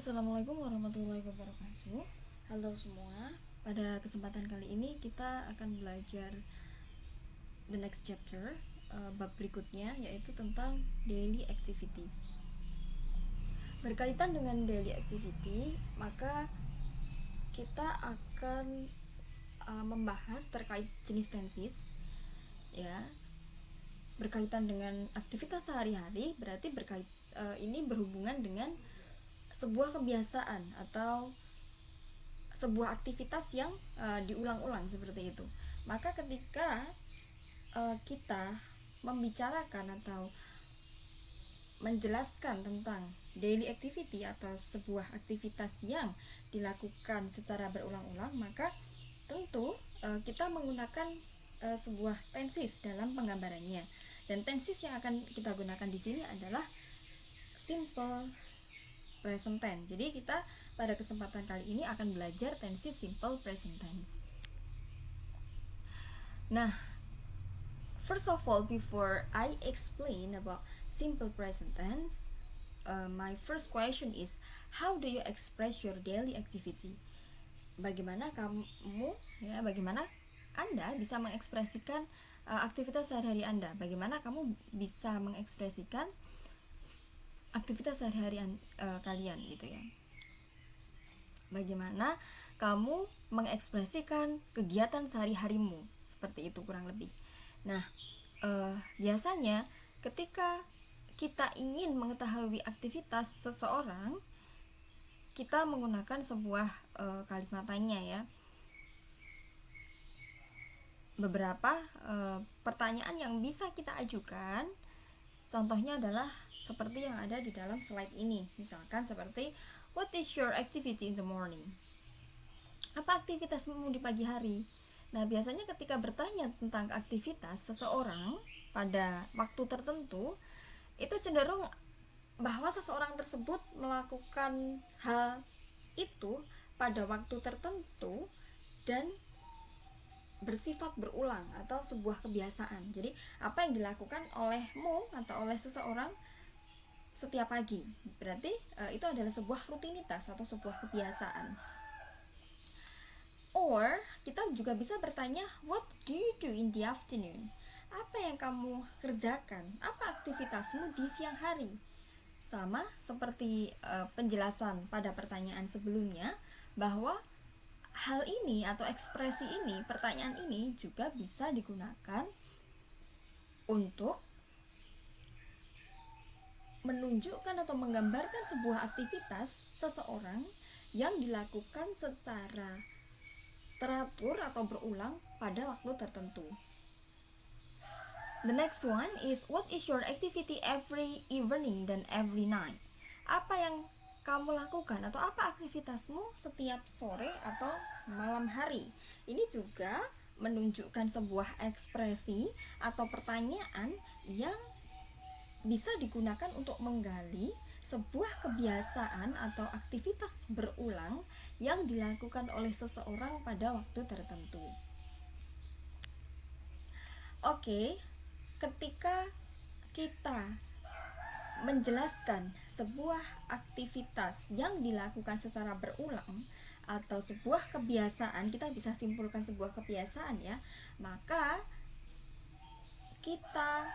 Assalamualaikum warahmatullahi wabarakatuh. Halo semua. Pada kesempatan kali ini kita akan belajar the next chapter, bab berikutnya, yaitu tentang daily activity. Berkaitan dengan daily activity, maka kita akan membahas terkait jenis tenses, ya. Berkaitan dengan aktivitas sehari-hari, berarti ini berhubungan dengan sebuah kebiasaan atau sebuah aktivitas yang diulang-ulang seperti itu. Maka ketika kita membicarakan atau menjelaskan tentang daily activity atau sebuah aktivitas yang dilakukan secara berulang-ulang, maka tentu kita menggunakan sebuah tenses dalam penggambarannya. Dan tenses yang akan kita gunakan di sini adalah simple present tense. Jadi kita pada kesempatan kali ini akan belajar tenses simple present tense. Nah, first of all, before I explain about simple present tense, my first question is, how do you express your daily activity? Bagaimana Anda bisa mengekspresikan aktivitas sehari-hari Anda? Bagaimana kamu bisa mengekspresikan aktivitas sehari-hari kalian gitu ya. Bagaimana kamu mengekspresikan kegiatan sehari-harimu, seperti itu kurang lebih. Nah, biasanya ketika kita ingin mengetahui aktivitas seseorang, kita menggunakan sebuah kalimat tanya ya. Beberapa pertanyaan yang bisa kita ajukan, contohnya adalah seperti yang ada di dalam slide ini. Misalkan seperti, what is your activity in the morning? Apa aktivitasmu di pagi hari? Nah, biasanya ketika bertanya tentang aktivitas seseorang pada waktu tertentu, itu cenderung bahwa seseorang tersebut melakukan hal itu pada waktu tertentu dan bersifat berulang atau sebuah kebiasaan. Jadi apa yang dilakukan olehmu atau oleh seseorang setiap pagi, berarti itu adalah sebuah rutinitas atau sebuah kebiasaan. Or kita juga bisa bertanya, what do you do in the afternoon? Apa yang kamu kerjakan? Apa aktivitasmu di siang hari? Sama seperti penjelasan pada pertanyaan sebelumnya, bahwa hal ini atau ekspresi ini, pertanyaan ini juga bisa digunakan untuk menunjukkan atau menggambarkan sebuah aktivitas seseorang yang dilakukan secara teratur atau berulang pada waktu tertentu. The next one is, what is your activity every evening dan every night? Apa yang kamu lakukan atau apa aktivitasmu setiap sore atau malam hari? Ini juga menunjukkan sebuah ekspresi atau pertanyaan yang bisa digunakan untuk menggali sebuah kebiasaan atau aktivitas berulang yang dilakukan oleh seseorang pada waktu tertentu. Oke, ketika kita menjelaskan sebuah aktivitas yang dilakukan secara berulang atau sebuah kebiasaan, kita bisa simpulkan sebuah kebiasaan ya, maka kita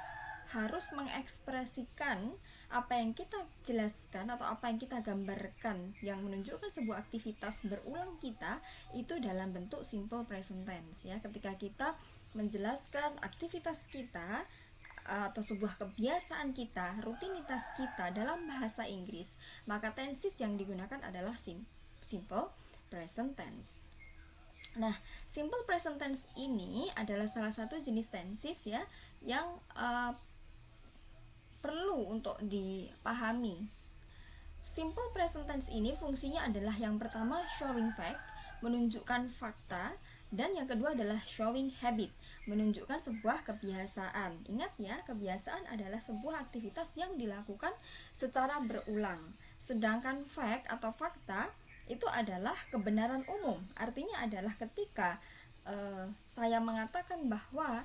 harus mengekspresikan apa yang kita jelaskan atau apa yang kita gambarkan yang menunjukkan sebuah aktivitas berulang kita itu dalam bentuk simple present tense ya. Ketika kita menjelaskan aktivitas kita atau sebuah kebiasaan kita, rutinitas kita dalam bahasa Inggris, maka tenses yang digunakan adalah simple present tense. Nah, simple present tense ini adalah salah satu jenis tenses ya yang perlu untuk dipahami. Simple present tense ini fungsinya adalah yang pertama showing fact, menunjukkan fakta, dan yang kedua adalah showing habit, menunjukkan sebuah kebiasaan. Ingat ya, kebiasaan adalah sebuah aktivitas yang dilakukan secara berulang. Sedangkan fact atau fakta itu adalah kebenaran umum. Artinya adalah ketika saya mengatakan bahwa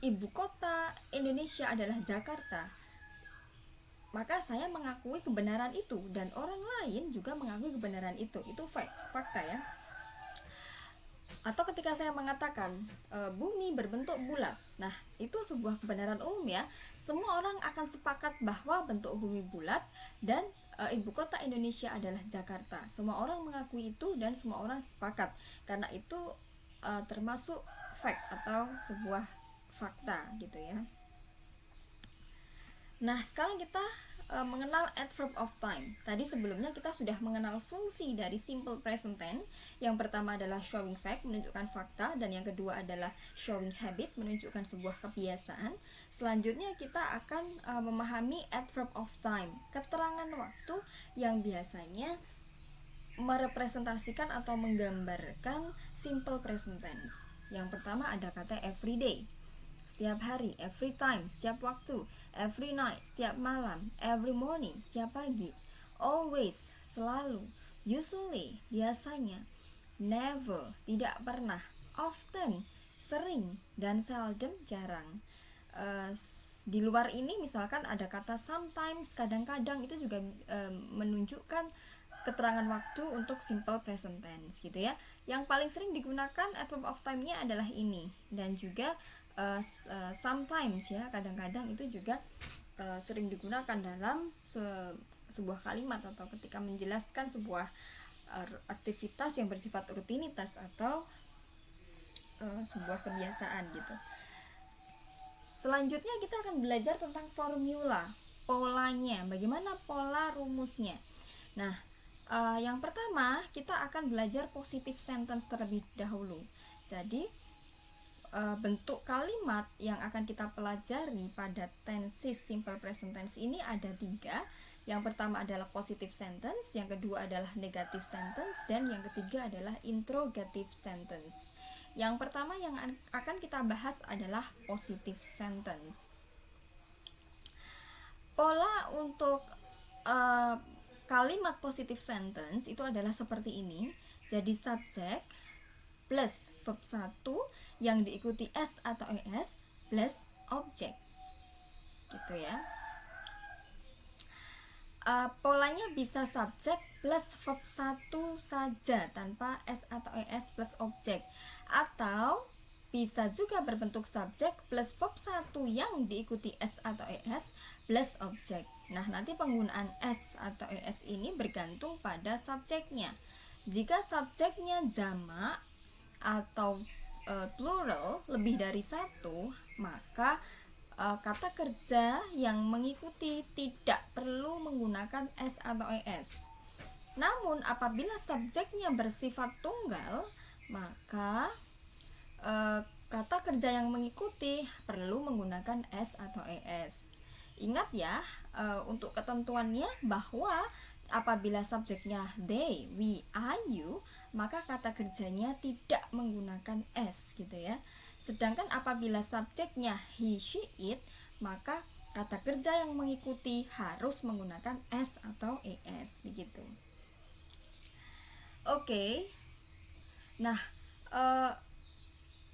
ibu kota Indonesia adalah Jakarta, maka saya mengakui kebenaran itu dan orang lain juga mengakui kebenaran itu fakta ya. Atau ketika saya mengatakan bumi berbentuk bulat, nah itu sebuah kebenaran umum ya. Semua orang akan sepakat bahwa bentuk bumi bulat dan ibu kota Indonesia adalah Jakarta. Semua orang mengakui itu dan semua orang sepakat karena itu termasuk fact atau sebuah fakta gitu ya. Nah sekarang kita mengenal adverb of time. Tadi sebelumnya kita sudah mengenal fungsi dari simple present tense. Yang pertama adalah showing fact, menunjukkan fakta, dan yang kedua adalah showing habit, menunjukkan sebuah kebiasaan. Selanjutnya kita akan memahami adverb of time, keterangan waktu yang biasanya merepresentasikan atau menggambarkan simple present tense. Yang pertama ada kata everyday, setiap hari, every time, setiap waktu, every night, setiap malam, every morning, setiap pagi, always, selalu, usually, biasanya, never, tidak pernah, often, sering, dan seldom, jarang. Di luar ini misalkan ada kata sometimes, kadang-kadang, itu juga menunjukkan keterangan waktu untuk simple present tense gitu ya. Yang paling sering digunakan adverb of time-nya adalah ini, dan juga sometimes ya, kadang-kadang itu juga sering digunakan dalam sebuah kalimat atau ketika menjelaskan sebuah aktivitas yang bersifat rutinitas atau sebuah kebiasaan gitu. Selanjutnya kita akan belajar tentang formula, polanya, bagaimana pola rumusnya. Nah, yang pertama kita akan belajar positive sentence terlebih dahulu. Jadi bentuk kalimat yang akan kita pelajari pada tenses simple present tense ini ada 3. Yang pertama adalah positive sentence, yang kedua adalah negative sentence, dan yang ketiga adalah interrogative sentence. Yang pertama yang akan kita bahas adalah positive sentence. Pola untuk kalimat positive sentence itu adalah seperti ini. Jadi subject plus verb 1 yang diikuti s atau es plus objek gitu ya. Polanya bisa subjek plus verb 1 saja tanpa s atau es plus objek, atau bisa juga berbentuk subjek plus verb 1 yang diikuti s atau es plus objek. Nah, nanti penggunaan s atau es ini bergantung pada subjeknya. Jika subjeknya jamak atau plural lebih dari 1, maka kata kerja yang mengikuti tidak perlu menggunakan s atau es. Namun apabila subjeknya bersifat tunggal, maka kata kerja yang mengikuti perlu menggunakan s atau es. Ingat ya, untuk ketentuannya bahwa apabila subjeknya they, we, I, you, maka kata kerjanya tidak menggunakan s gitu ya. Sedangkan apabila subjeknya he, she, it, maka kata kerja yang mengikuti harus menggunakan s atau es begitu. Oke. Nah,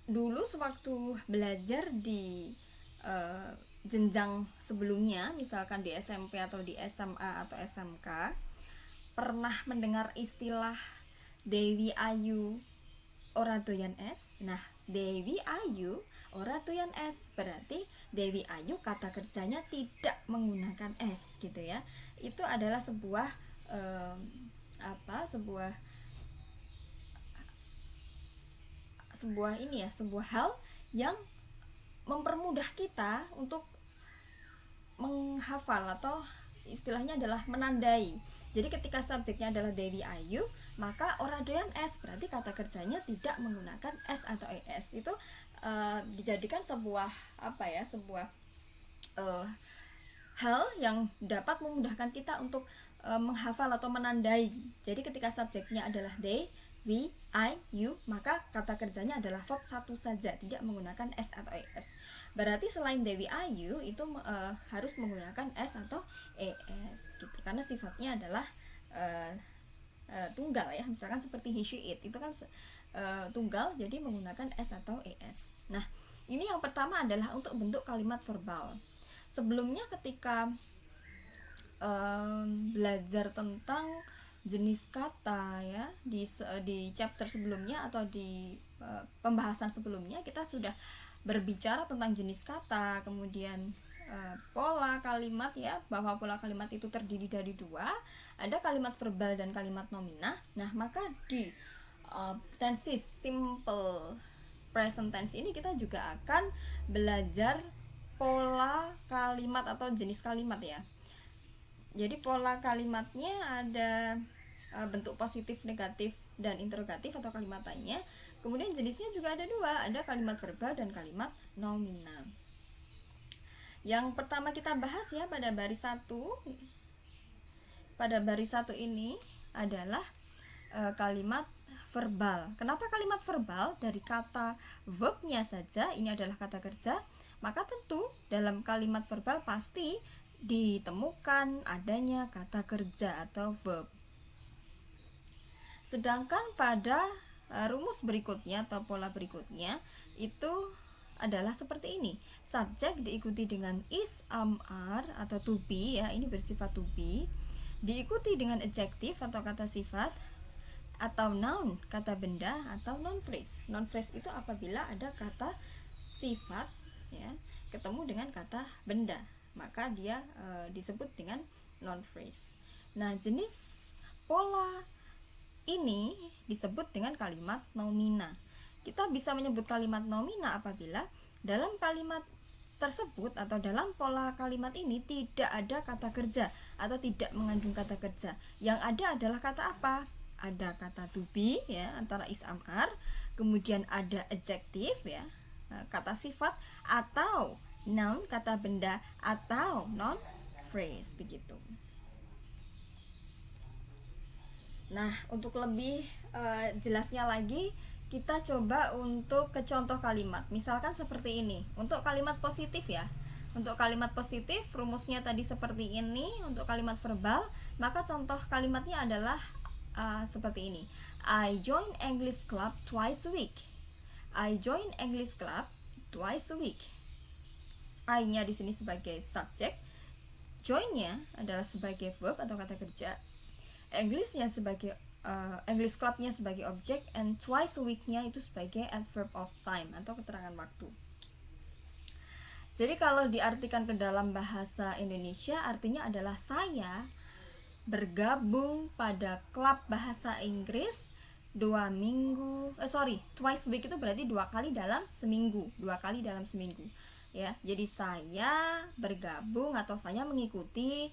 dulu sewaktu belajar di jenjang sebelumnya, misalkan di SMP atau di SMA atau SMK, pernah mendengar istilah Dewi Ayu ora doyan es. Nah, Dewi Ayu ora doyan es berarti Dewi Ayu kata kerjanya tidak menggunakan es gitu ya. Itu adalah sebuah sebuah hal yang mempermudah kita untuk menghafal, atau istilahnya adalah menandai. Jadi ketika subjeknya adalah Dewi Ayu, maka ora doyan es berarti kata kerjanya tidak menggunakan s atau es. Itu dijadikan sebuah hal yang dapat memudahkan kita untuk menghafal atau menandai. Jadi ketika subjeknya adalah they, we, I, you, maka kata kerjanya adalah verb 1 saja, tidak menggunakan s atau es. Berarti selain Dewi Ayu itu harus menggunakan s atau es gitu, karena sifatnya adalah tunggal ya. Misalkan seperti he, she, it, itu kan tunggal, jadi menggunakan s atau es. Nah, ini yang pertama adalah untuk bentuk kalimat verbal. Sebelumnya ketika belajar tentang jenis kata ya di chapter sebelumnya atau di pembahasan sebelumnya kita sudah berbicara tentang jenis kata, kemudian pola kalimat ya, bahwa pola kalimat itu terdiri dari dua, ada kalimat verbal dan kalimat nominal. Nah, maka di tenses simple present tense ini kita juga akan belajar pola kalimat atau jenis kalimat ya. Jadi pola kalimatnya ada bentuk positif, negatif, dan interrogatif atau kalimat tanya. Kemudian jenisnya juga ada dua, ada kalimat verbal dan kalimat nominal. Yang pertama kita bahas ya pada baris 1. Pada baris 1 ini adalah kalimat verbal. Kenapa kalimat verbal? Dari kata verbnya saja, ini adalah kata kerja, maka tentu dalam kalimat verbal pasti ditemukan adanya kata kerja atau verb. Sedangkan pada rumus berikutnya atau pola berikutnya itu adalah seperti ini. Subjek diikuti dengan is, are atau to be ya, ini bersifat to be, diikuti dengan adjective atau kata sifat, atau noun kata benda, atau noun phrase. Noun phrase itu apabila ada kata sifat ya ketemu dengan kata benda, maka dia disebut dengan noun phrase. Nah, jenis pola ini disebut dengan kalimat nomina. Kita bisa menyebut kalimat nomina apabila dalam kalimat tersebut atau dalam pola kalimat ini tidak ada kata kerja atau tidak mengandung kata kerja. Yang ada adalah kata apa? Ada kata to be ya, antara is, am, are, kemudian ada adjective ya, kata sifat, atau noun kata benda, atau noun phrase begitu. Nah, untuk lebih jelasnya lagi, kita coba untuk ke contoh kalimat. Misalkan seperti ini. Untuk kalimat positif ya. Untuk kalimat positif, rumusnya tadi seperti ini. Untuk kalimat verbal, maka contoh kalimatnya adalah seperti ini. I join English club twice a week. I join English club twice a week. I-nya di sini sebagai subjek, join-nya adalah sebagai verb atau kata kerja, English-nya sebagai English club-nya sebagai objek, and twice a week-nya itu sebagai adverb of time atau keterangan waktu. Jadi kalau diartikan ke dalam bahasa Indonesia, artinya adalah saya bergabung pada klub bahasa Inggris twice a week itu berarti 2 kali dalam seminggu, ya. Jadi saya bergabung atau saya mengikuti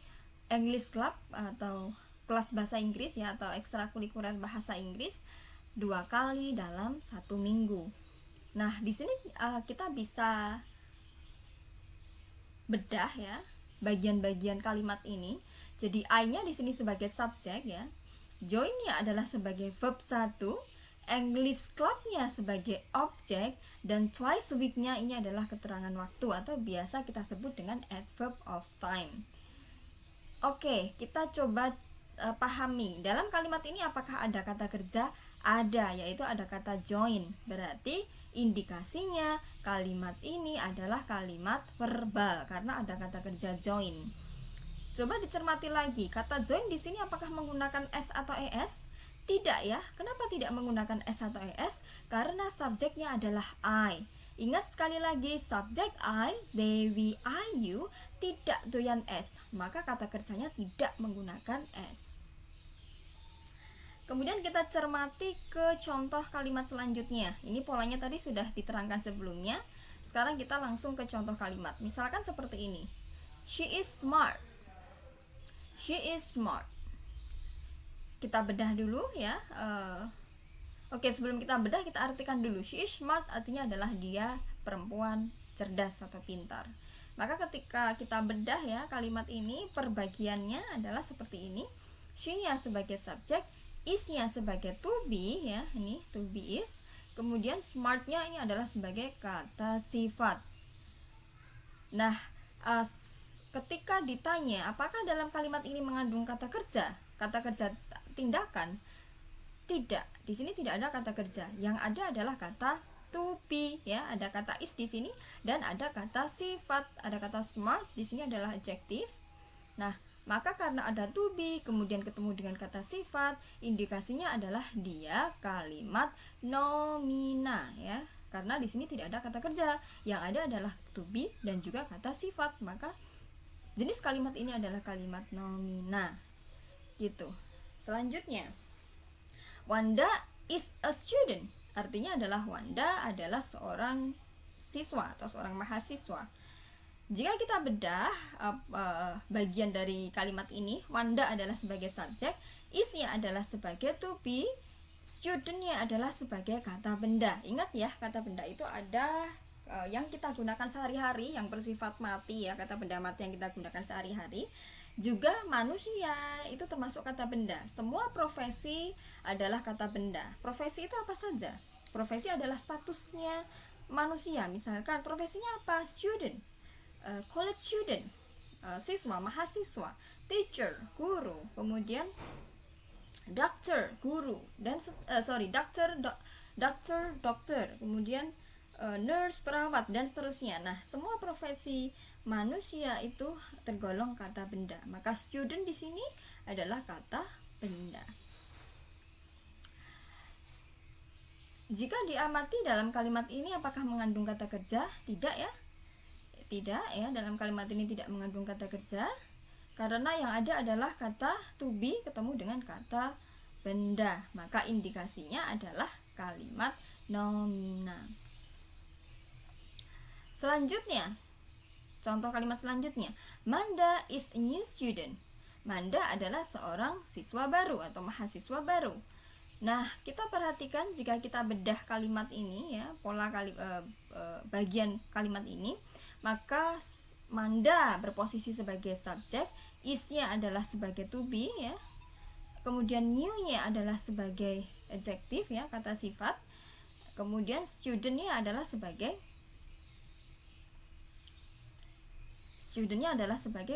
English club atau kelas bahasa Inggris ya, atau ekstrakurikuler bahasa Inggris 2 kali dalam 1 minggu. Nah, di sini kita bisa bedah ya bagian-bagian kalimat ini. Jadi I-nya di sini sebagai subjek ya, join-nya adalah sebagai verb 1, English club-nya sebagai objek, dan twice a week-nya ini adalah keterangan waktu atau biasa kita sebut dengan adverb of time. Oke, kita coba pahami dalam kalimat ini apakah ada kata kerja? Ada, yaitu ada kata join. Berarti indikasinya kalimat ini adalah kalimat verbal karena ada kata kerja join. Coba dicermati lagi, kata join di sini apakah menggunakan s atau es? Tidak ya. Kenapa tidak menggunakan s atau es? Karena subjeknya adalah I. Ingat sekali lagi, subjek I, they, we, I, you tidak doyan es, maka kata kerjanya tidak menggunakan s. Kemudian kita cermati ke contoh kalimat selanjutnya. Ini polanya tadi sudah diterangkan sebelumnya. Sekarang kita langsung ke contoh kalimat. Misalkan seperti ini. She is smart. She is smart. Kita bedah dulu ya. Oke, sebelum kita bedah, kita artikan dulu. She is smart artinya adalah dia perempuan cerdas atau pintar. Maka ketika kita bedah ya kalimat ini, perbagiannya adalah seperti ini. She-nya sebagai subjek, is-nya sebagai to be ya, ini to be is. Kemudian smart-nya ini adalah sebagai kata sifat. Nah, ketika ditanya apakah dalam kalimat ini mengandung kata kerja tindakan, tidak. Di sini tidak ada kata kerja. Yang ada adalah kata to be ya, ada kata is di sini dan ada kata sifat, ada kata smart di sini adalah adjective. Nah, Maka karena ada to be kemudian ketemu dengan kata sifat, indikasinya adalah dia kalimat nomina ya. Karena di sini tidak ada kata kerja, yang ada adalah to be dan juga kata sifat. Maka jenis kalimat ini adalah kalimat nomina. Gitu. Selanjutnya, Wanda is a student. Artinya adalah Wanda adalah seorang siswa atau seorang mahasiswa. Jika kita bedah bagian dari kalimat ini, Wanda adalah sebagai subjek, is-nya adalah sebagai to be, student-nya adalah sebagai kata benda. Ingat ya, kata benda itu ada yang kita gunakan sehari-hari, yang bersifat mati ya, kata benda mati yang kita gunakan sehari-hari. Juga manusia itu termasuk kata benda. Semua profesi adalah kata benda. Profesi itu apa saja? Profesi adalah statusnya manusia. Misalkan profesinya apa? Student, college student, siswa, mahasiswa, teacher, guru, kemudian doctor, guru, dan dokter, kemudian nurse, perawat, dan seterusnya. Nah, semua profesi manusia itu tergolong kata benda. Maka student di sini adalah kata benda. Jika diamati dalam kalimat ini apakah mengandung kata kerja? Tidak ya. Tidak ya, dalam kalimat ini tidak mengandung kata kerja. Karena yang ada adalah kata to be ketemu dengan kata benda. Maka indikasinya adalah kalimat nomina. Selanjutnya, contoh kalimat selanjutnya, Manda is a new student. Manda adalah seorang siswa baru atau mahasiswa baru. Nah, kita perhatikan jika kita bedah kalimat ini ya, pola bagian kalimat ini, maka Manda berposisi sebagai subjek, is-nya adalah sebagai to be ya. Kemudian new-nya adalah sebagai adjektif ya, kata sifat. Kemudian student-nya adalah sebagai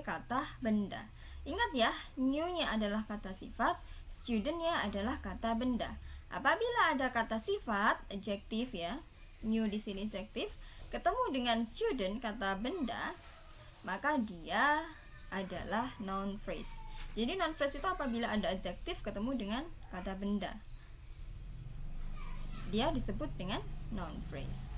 kata benda. Ingat ya, new-nya adalah kata sifat, student-nya adalah kata benda. Apabila ada kata sifat, adjektif ya, new di sini adjektif, ketemu dengan student, kata benda, maka dia adalah noun phrase. Jadi noun phrase itu apabila ada adjektif ketemu dengan kata benda, dia disebut dengan noun phrase.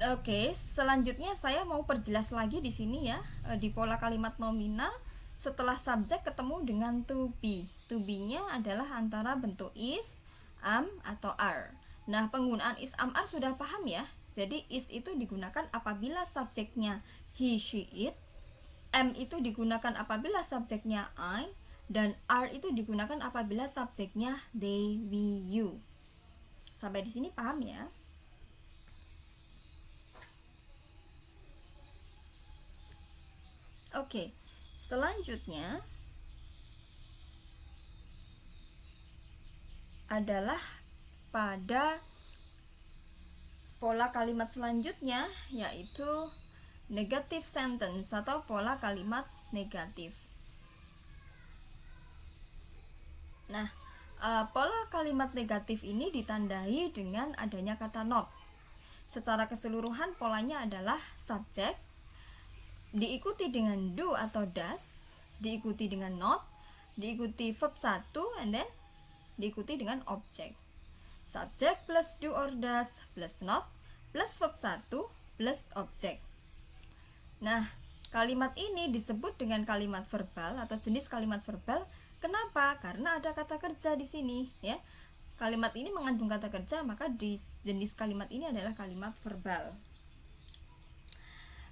Oke, selanjutnya saya mau perjelas lagi di sini ya, di pola kalimat nomina setelah subjek ketemu dengan to be. To be-nya adalah antara bentuk is, am, atau are. Nah, penggunaan is, am, are sudah paham ya. Jadi is itu digunakan apabila subjeknya he, she, it. Am itu digunakan apabila subjeknya I, dan are itu digunakan apabila subjeknya they, we, you. Sampai di sini paham ya? Oke, selanjutnya adalah pada pola kalimat selanjutnya, yaitu negative sentence atau pola kalimat negatif. Nah, pola kalimat negatif ini ditandai dengan adanya kata not. Secara keseluruhan polanya adalah subjek diikuti dengan do atau does, diikuti dengan not, diikuti verb 1, and then diikuti dengan objek. Subjek plus do or does plus not plus verb 1 plus objek. Nah, kalimat ini disebut dengan kalimat verbal atau jenis kalimat verbal. Kenapa? Karena ada kata kerja di sini ya. Kalimat ini mengandung kata kerja, maka di jenis kalimat ini adalah kalimat verbal.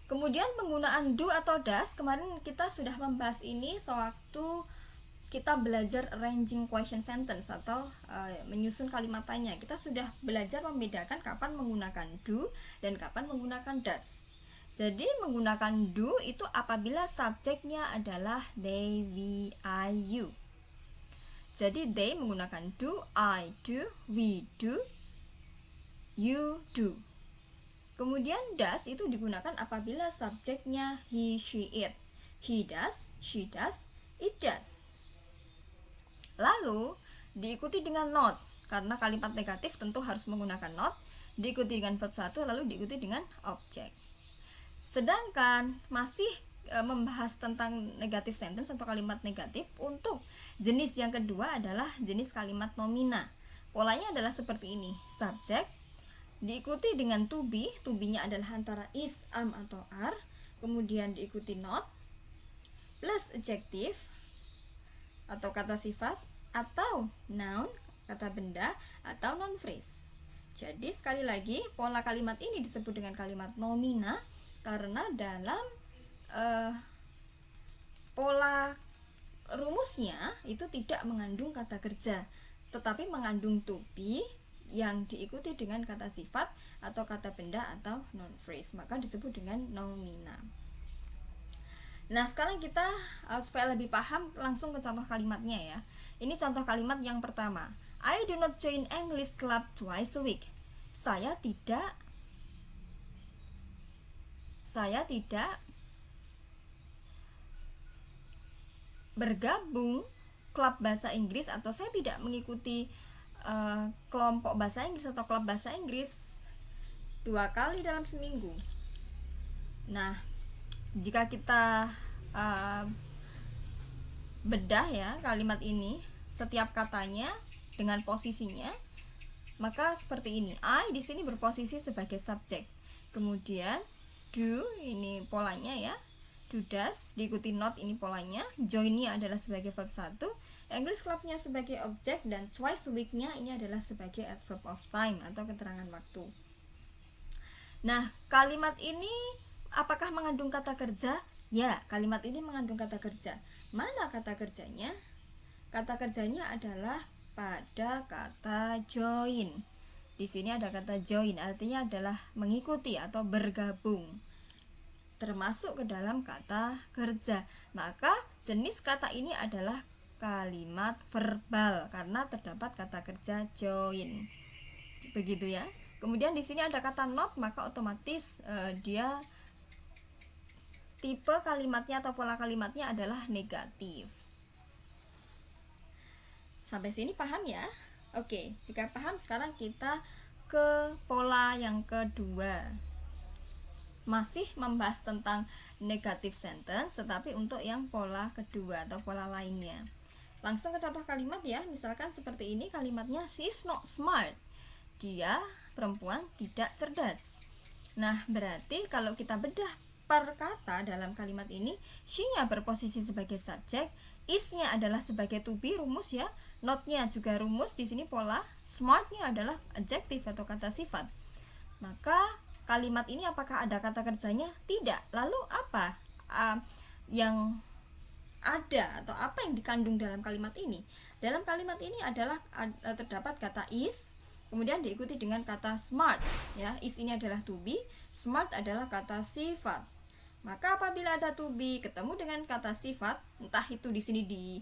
Kemudian penggunaan do atau does, kemarin kita sudah membahas ini sewaktu kita belajar arranging question sentence atau menyusun kalimat tanya. Kita sudah belajar membedakan kapan menggunakan do dan kapan menggunakan does. Jadi menggunakan do itu apabila subjeknya adalah they, we, I, you. Jadi they menggunakan do, I do, we do, you do. Kemudian does itu digunakan apabila subjeknya he, she, it. He does, she does, it does. Lalu diikuti dengan not, karena kalimat negatif tentu harus menggunakan not, diikuti dengan verb 1, lalu diikuti dengan objek. Sedangkan masih membahas tentang negatif sentence atau kalimat negatif, untuk jenis yang kedua adalah jenis kalimat nomina. Polanya adalah seperti ini. Subjek diikuti dengan to be, to be-nya adalah antara is, am, atau are. Kemudian diikuti not plus adjective atau kata sifat, atau noun, kata benda, atau noun phrase. Jadi sekali lagi, pola kalimat ini disebut dengan kalimat nomina karena dalam pola rumusnya itu tidak mengandung kata kerja, tetapi mengandung to be yang diikuti dengan kata sifat atau kata benda atau noun phrase, maka disebut dengan nomina. Nah, sekarang kita supaya lebih paham langsung ke contoh kalimatnya ya. Ini contoh kalimat yang pertama. I do not join English club twice a week. Saya tidak bergabung klub bahasa Inggris, atau saya tidak mengikuti kelompok bahasa Inggris atau klub bahasa Inggris 2 kali dalam seminggu. Nah, jika kita bedah ya kalimat ini, setiap katanya dengan posisinya, maka seperti ini. I di sini berposisi sebagai subjek. Kemudian do ini polanya ya. Do does diikuti not, ini polanya. Join-nya adalah sebagai verb 1, English club-nya sebagai objek, dan twice a week-nya ini adalah sebagai adverb of time atau keterangan waktu. Nah, kalimat ini apakah mengandung kata kerja? Ya, kalimat ini mengandung kata kerja. Mana kata kerjanya? Kata kerjanya adalah pada kata join. Di sini ada kata join, artinya adalah mengikuti atau bergabung, termasuk ke dalam kata kerja. Maka jenis kata ini adalah kalimat verbal karena terdapat kata kerja join. Begitu ya. Kemudian di sini ada kata not, maka otomatis dia tipe kalimatnya atau pola kalimatnya adalah negatif. Sampai sini paham ya? Oke, jika paham sekarang kita ke pola yang kedua. Masih membahas tentang negative sentence, tetapi untuk yang pola kedua atau pola lainnya. Langsung ke contoh kalimat ya. Misalkan seperti ini kalimatnya, she is not smart. Dia perempuan tidak cerdas. Nah, berarti kalau kita bedah per kata dalam kalimat ini, she-nya berposisi sebagai subjek, is-nya adalah sebagai to be, rumus ya. Not-nya juga rumus, di sini pola. Smart-nya adalah adjektif atau kata sifat. Maka kalimat ini apakah ada kata kerjanya? Tidak. Lalu apa yang ada atau apa yang dikandung dalam kalimat ini? Dalam kalimat ini adalah terdapat kata is, kemudian diikuti dengan kata smart ya. Is ini adalah to be, smart adalah kata sifat. Maka apabila ada to be ketemu dengan kata sifat, entah itu di sini di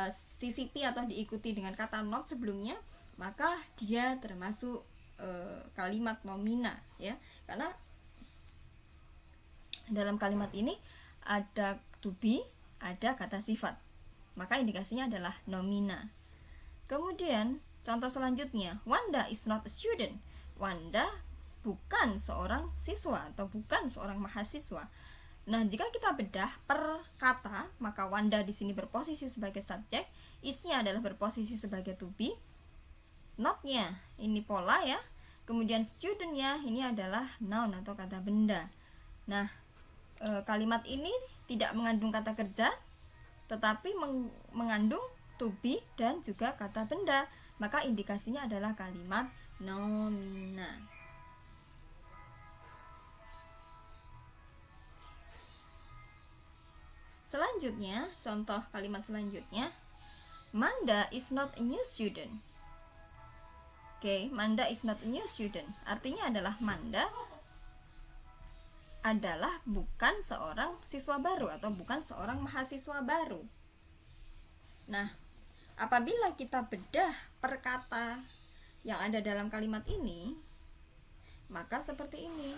sisipi atau diikuti dengan kata not sebelumnya, maka dia termasuk kalimat nomina ya. Karena dalam kalimat ini ada to be, ada kata sifat, maka indikasinya adalah nomina. Kemudian contoh selanjutnya, Wanda is not a student. Wanda bukan seorang siswa atau bukan seorang mahasiswa. Nah, jika kita bedah per kata, maka Wanda di sini berposisi sebagai subjek, is-nya adalah berposisi sebagai to be, not-nya ini pola ya. Kemudian student-nya ini adalah noun atau kata benda. Nah, kalimat ini tidak mengandung kata kerja, tetapi mengandung to be dan juga kata benda. Maka indikasinya adalah kalimat nomina. Selanjutnya, contoh kalimat selanjutnya, Manda is not a new student. Oke, Manda is not a new student. Artinya adalah Manda adalah bukan seorang siswa baru atau bukan seorang mahasiswa baru. Nah, apabila kita bedah per kata yang ada dalam kalimat ini, maka seperti ini.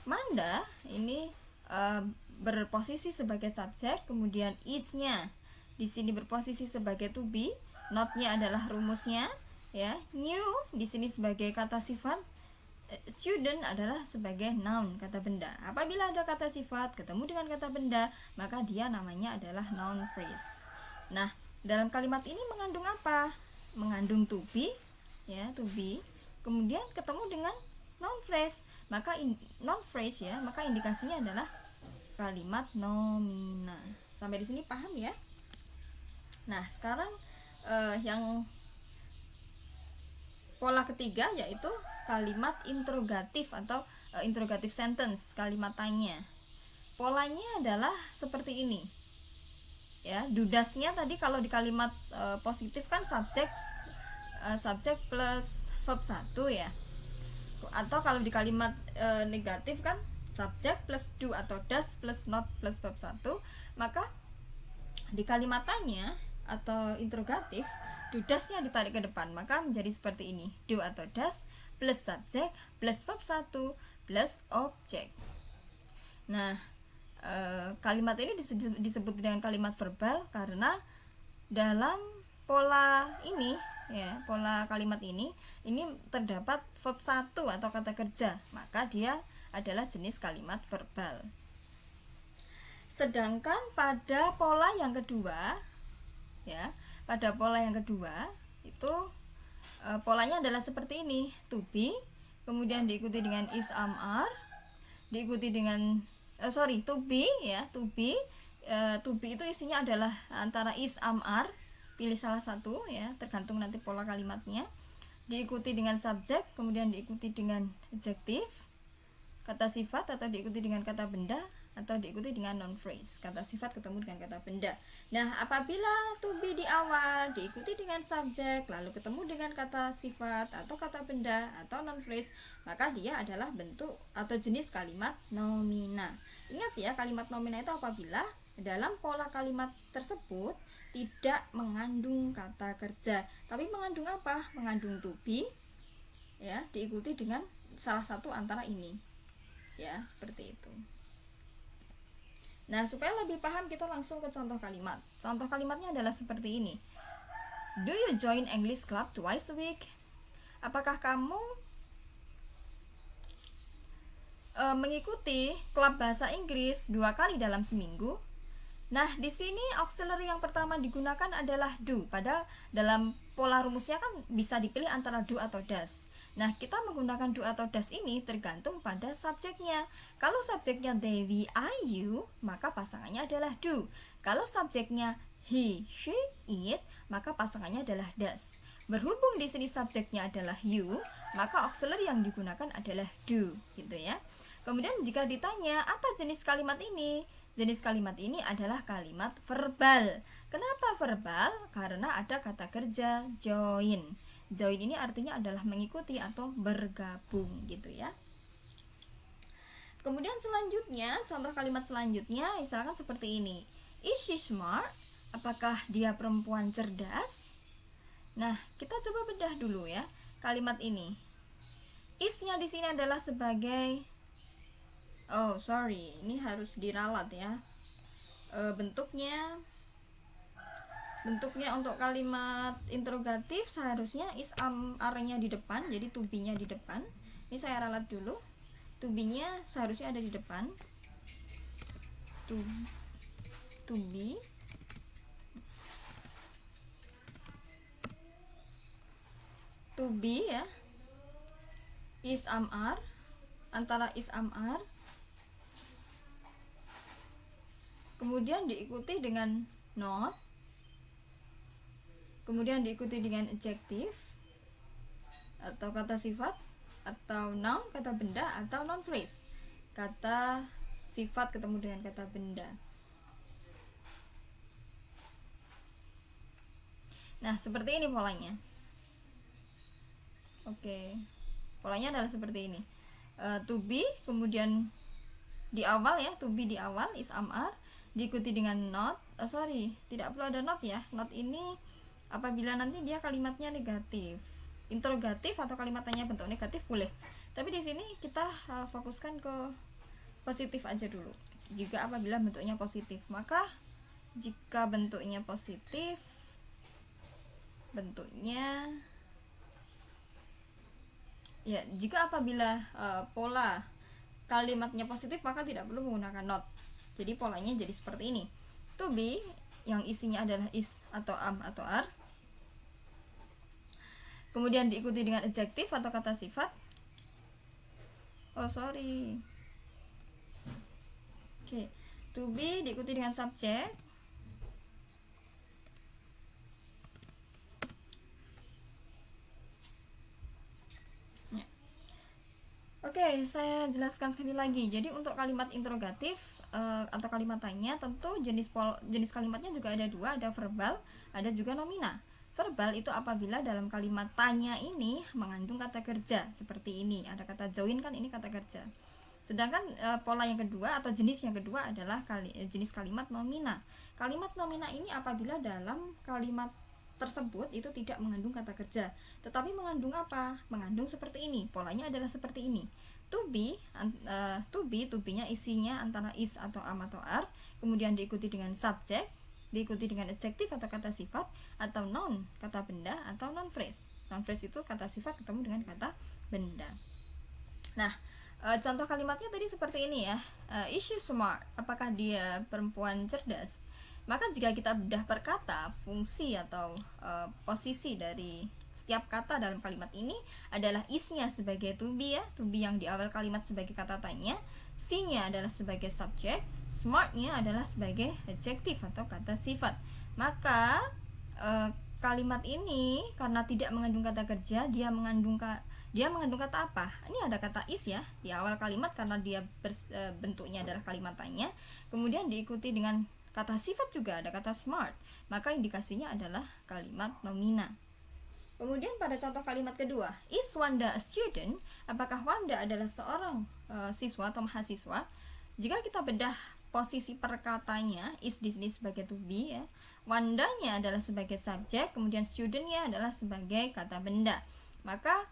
Manda ini berposisi sebagai subjek, kemudian is-nya di sini berposisi sebagai to be, not-nya adalah rumusnya ya. New di sini sebagai kata sifat, Student adalah sebagai noun, kata benda. Apabila ada kata sifat ketemu dengan kata benda, maka dia namanya adalah noun phrase. Nah, dalam kalimat ini mengandung apa? Mengandung to be, ya, to be. Kemudian ketemu dengan noun phrase. Maka noun phrase ya, maka indikasinya adalah kalimat nomina. Sampai di sini paham ya? Nah, sekarang yang pola ketiga yaitu kalimat interrogatif atau interrogative sentence, kalimat tanya. Polanya adalah seperti ini. Ya, dudasnya tadi kalau di kalimat positif kan subjek plus verb 1 ya. Atau kalau di kalimat negatif kan subjek plus do atau does plus not plus verb 1. Maka di kalimat tanya atau interrogatif, dudasnya ditarik ke depan, maka menjadi seperti ini. Do atau does plus subjek plus verb 1 plus objek. Nah, kalimat ini disebut dengan kalimat verbal karena dalam pola ini ya, pola kalimat ini terdapat verb 1 atau kata kerja, maka dia adalah jenis kalimat verbal. Sedangkan pada pola yang kedua ya, pada pola yang kedua itu polanya adalah seperti ini. To be, kemudian diikuti dengan is, am, are, diikuti dengan to be ya, to be itu isinya adalah antara is, am, are, pilih salah satu ya, tergantung nanti pola kalimatnya. Diikuti dengan subjek, kemudian diikuti dengan adjektif, kata sifat, atau diikuti dengan kata benda, atau diikuti dengan noun phrase, kata sifat ketemu dengan kata benda. Nah, apabila to be di awal diikuti dengan subjek lalu ketemu dengan kata sifat atau kata benda atau noun phrase, maka dia adalah bentuk atau jenis kalimat nomina. Ingat ya, kalimat nomina itu apabila dalam pola kalimat tersebut tidak mengandung kata kerja, tapi mengandung apa? Mengandung to be ya, diikuti dengan salah satu antara ini. Ya, seperti itu. Nah, supaya lebih paham kita langsung ke contoh kalimat. Contoh kalimatnya adalah seperti ini. Do you join English club twice a week? Apakah kamu mengikuti klub bahasa Inggris 2 kali dalam seminggu? Nah, di sini auxiliary yang pertama digunakan adalah do. Padahal dalam pola rumusnya kan bisa dipilih antara do atau does. Nah, kita menggunakan do atau does ini tergantung pada subjeknya. Kalau subjeknya they, we, I, you, maka pasangannya adalah do. Kalau subjeknya he, she, it, maka pasangannya adalah does. Berhubung di sini subjeknya adalah you, maka auxiliary yang digunakan adalah do, gitu ya. Kemudian jika ditanya apa jenis kalimat ini? Jenis kalimat ini adalah kalimat verbal. Kenapa verbal? Karena ada kata kerja join. Join ini artinya adalah mengikuti atau bergabung, gitu ya. Kemudian selanjutnya, contoh kalimat selanjutnya misalkan seperti ini. Is she smart? Apakah dia perempuan cerdas? Nah, kita coba bedah dulu ya kalimat ini. Is-nya di sini adalah sebagai ini harus diralat ya. Bentuknya untuk kalimat interrogatif seharusnya is, am, are-nya di depan, jadi to be-nya di depan. Ini saya ralat dulu. To be-nya seharusnya ada di depan. To be. To be ya. Is, am, are. Antara is, am, are. Kemudian diikuti dengan not. Kemudian diikuti dengan adjektif atau kata sifat, atau noun, kata benda, atau noun phrase, kata sifat ketemu dengan kata benda. Nah, seperti ini polanya. Oke, polanya adalah seperti ini. To be, kemudian di awal ya, to be di awal, is, am, are, diikuti dengan not. Tidak perlu ada not ya. Not ini apabila nanti dia kalimatnya negatif, interrogatif atau kalimat tanya bentuk negatif boleh. Tapi di sini kita fokuskan ke positif aja dulu. Jika apabila bentuknya positif, maka jika bentuknya positif, bentuknya Ya, jika apabila pola kalimatnya positif maka tidak perlu menggunakan not. Jadi polanya jadi seperti ini. To be yang isinya adalah is atau am atau are. Kemudian diikuti dengan adjektif atau kata sifat. Oke. To be diikuti dengan subjek. Oke, saya jelaskan sekali lagi. Jadi untuk kalimat interrogatif atau kalimat tanya, tentu jenis kalimatnya juga ada dua, ada verbal, ada juga nomina. Verbal itu apabila dalam kalimat tanya ini mengandung kata kerja seperti ini. Ada kata join kan, ini kata kerja. Sedangkan pola yang kedua atau jenis yang kedua adalah jenis kalimat nomina. Kalimat nomina ini apabila dalam kalimat tersebut itu tidak mengandung kata kerja, tetapi mengandung apa? Mengandung seperti ini. Polanya adalah seperti ini. To be-nya isinya antara is atau am atau are, kemudian diikuti dengan subjek, diikuti dengan adjektif atau kata sifat, atau noun, kata benda, atau noun phrase. Noun phrase itu kata sifat ketemu dengan kata benda. Nah, contoh kalimatnya tadi seperti ini ya. Is she smart? Apakah dia perempuan cerdas? Maka jika kita bedah per kata, fungsi atau posisi dari setiap kata dalam kalimat ini adalah is-nya sebagai to be ya, to be yang di awal kalimat sebagai kata tanya, she-nya adalah sebagai subjek, smart-nya adalah sebagai adjektif atau kata sifat. Maka kalimat ini karena tidak mengandung kata kerja, dia mengandung kata apa? Ini ada kata is ya di awal kalimat karena dia bentuknya adalah kalimat tanya, kemudian diikuti dengan kata sifat juga ada kata smart, maka indikasinya adalah kalimat nomina. Kemudian pada contoh kalimat kedua, is Wanda a student? Apakah Wanda adalah seorang siswa atau mahasiswa? Jika kita bedah posisi perkatanya, is di sini sebagai to be ya, Wandanya adalah sebagai subjek, kemudian studentnya adalah sebagai kata benda. Maka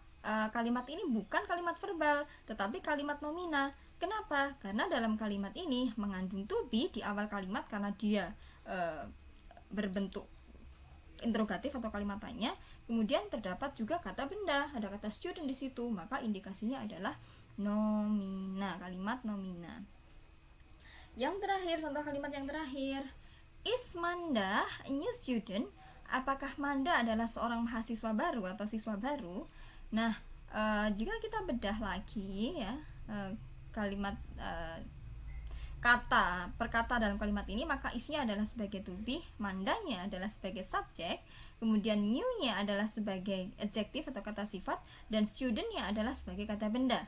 kalimat ini bukan kalimat verbal, tetapi kalimat nomina. Kenapa? Karena dalam kalimat ini mengandung to be di awal kalimat karena dia berbentuk interrogatif atau kalimat tanya. Kemudian terdapat juga kata benda, ada kata student di situ, maka indikasinya adalah nomina, kalimat nomina. Yang terakhir, contoh kalimat yang terakhir, is Manda a new student? Apakah Manda adalah seorang mahasiswa baru atau siswa baru? Nah, jika kita bedah lagi ya kalimat kata per kata dalam kalimat ini, maka isnya adalah sebagai to be, mandanya adalah sebagai subjek, kemudian new-nya adalah sebagai adjektif atau kata sifat, dan student-nya adalah sebagai kata benda.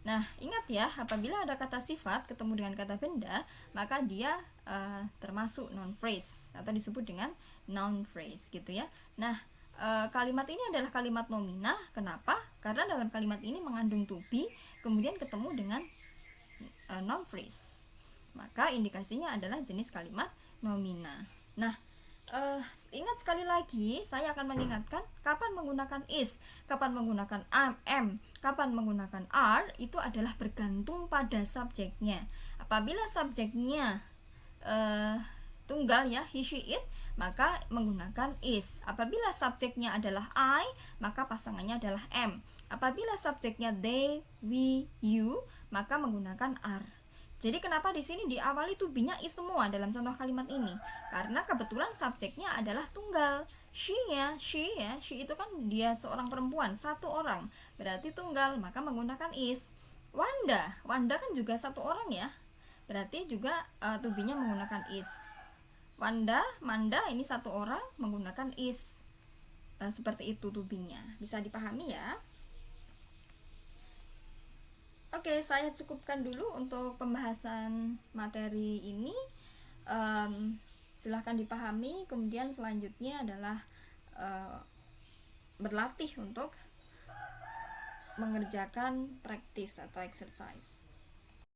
Nah, ingat ya, apabila ada kata sifat ketemu dengan kata benda, maka dia termasuk noun phrase atau disebut dengan noun phrase gitu ya. Nah, kalimat ini adalah kalimat nomina. Kenapa? Karena dalam kalimat ini mengandung to be, kemudian ketemu dengan noun phrase. Maka indikasinya adalah jenis kalimat nomina. Nah, ingat sekali lagi, saya akan mengingatkan kapan menggunakan is, kapan menggunakan am, kapan menggunakan are, itu adalah bergantung pada subjeknya. Apabila subjeknya tunggal ya, he, she, it, maka menggunakan is. Apabila subjeknya adalah I, maka pasangannya adalah am. Apabila subjeknya they, we, you, maka menggunakan are. Jadi kenapa di sini diawali to be-nya is semua dalam contoh kalimat ini? Karena kebetulan subjeknya adalah tunggal. She itu kan dia seorang perempuan, satu orang, berarti tunggal, maka menggunakan is. Wanda kan juga satu orang ya, berarti juga to be-nya menggunakan is. Manda ini satu orang, menggunakan is. Seperti itu to be-nya. Bisa dipahami ya? Oke, saya cukupkan dulu untuk pembahasan materi ini. Silahkan dipahami. Kemudian selanjutnya adalah berlatih untuk mengerjakan praktis atau exercise.